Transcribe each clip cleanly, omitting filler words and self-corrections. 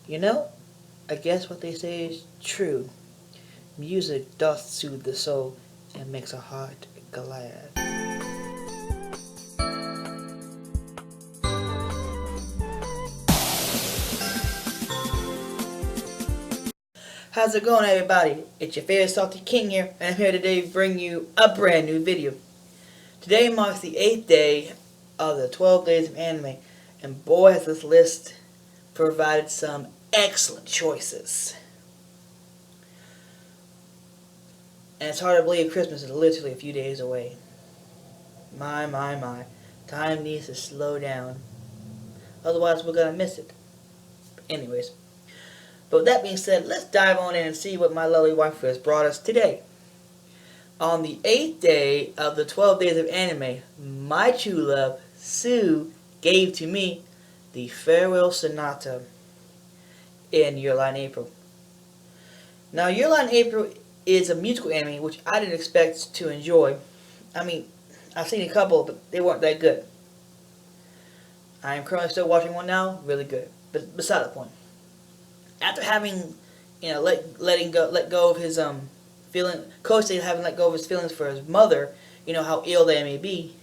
You know, I guess what they say is true. Music doth soothe the soul and makes a heart glad. How's it going, everybody? It's your favorite Salty King here, and I'm here today to bring you a brand new video. Today marks the 8th day of the 12 days of anime, and boy has this list provided some excellent choices. And it's hard to believe Christmas is literally a few days away. My. Time needs to slow down. Otherwise, we're gonna miss it. Anyways, but with that being said, let's dive on in and see what my lovely wife has brought us today. On the 8th day of the 12 days of anime, my true love, Sue, gave to me the Farewell Sonata in Your Lie in April. Now, Your Lie in April is a musical anime which I didn't expect to enjoy. I mean, I've seen a couple, but they weren't that good. I am currently still watching one now, really good. But beside the point, after having, let go of his feeling, Kosei having let go of his feelings for his mother, how ill they may be,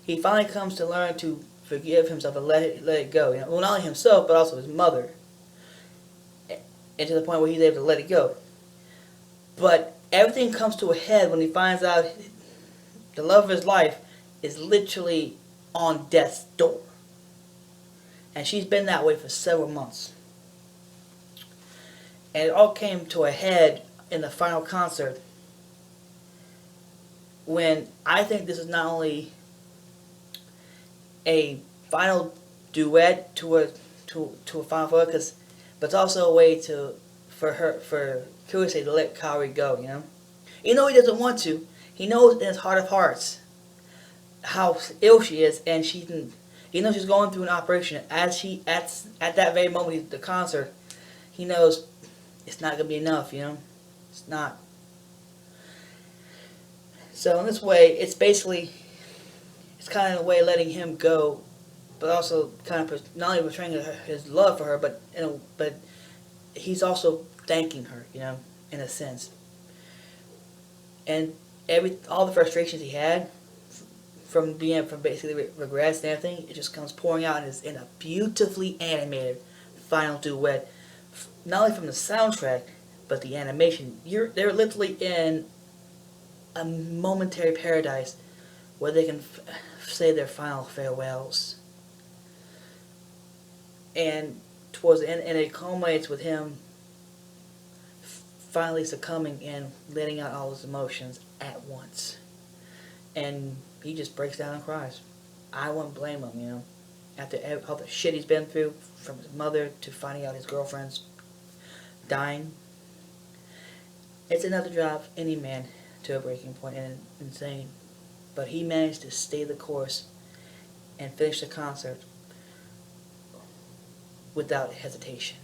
he finally comes to learn to forgive himself and let it go. Well, not only himself but also his mother, and to the point where he's able to let it go. But everything comes to a head when he finds out the love of his life is literally on death's door. And she's been that way for several months. And it all came to a head in the final concert when I think this is not only a final duet to a final four, but it's also a way for Kurose to let Kaori go, Even though he doesn't want to, he knows in his heart of hearts how ill she is, and even though she's going through an operation, at that very moment, the concert, he knows it's not gonna be enough, It's not. So in this way, it's kind of a way of letting him go, but also kind of not only portraying his love for her, but he's also thanking her, in a sense. And all the frustrations he had from basically regrets and everything, it just comes pouring out in a beautifully animated final duet. Not only from the soundtrack, but the animation. They're literally in a momentary paradise where they can say their final farewells. And towards the end, and it culminates with him finally succumbing and letting out all his emotions at once. And he just breaks down and cries. I wouldn't blame him, After all the shit he's been through, from his mother to finding out his girlfriend's dying. It's enough to drive any man to a breaking point and insane. But he managed to stay the course and finish the concert without hesitation.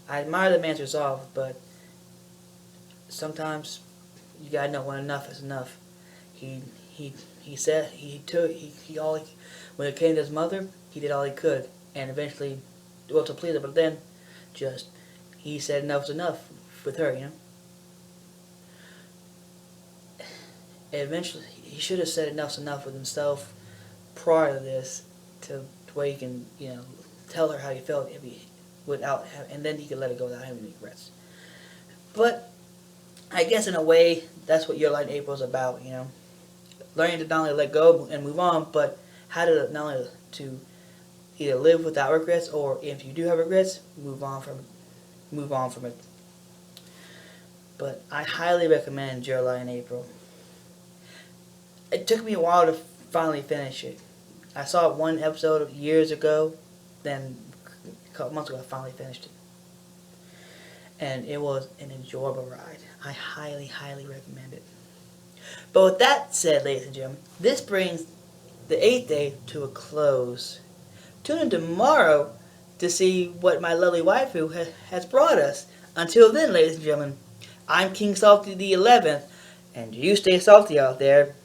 I admire the man's resolve, but sometimes you gotta know when enough is enough. He said when it came to his mother, he did all he could, and eventually, to please her. But then, he said enough's enough with her, And eventually, he should have said enough's enough with himself prior to this, to where he can, tell her how he felt and then he could let it go without having any regrets. But I guess in a way, that's what Your Lie in April is about, Learning to not only let go and move on, but how to not only to either live without regrets, or if you do have regrets, move on from it. But I highly recommend Your Lie in April. It took me a while to finally finish it. I saw one episode years ago, then a couple months ago I finally finished it. And it was an enjoyable ride. I highly recommend it. But with that said, ladies and gentlemen, this brings the 8th day to a close. Tune in tomorrow to see what my lovely waifu has brought us. Until then, ladies and gentlemen, I'm King Salty the 11th, and you stay salty out there.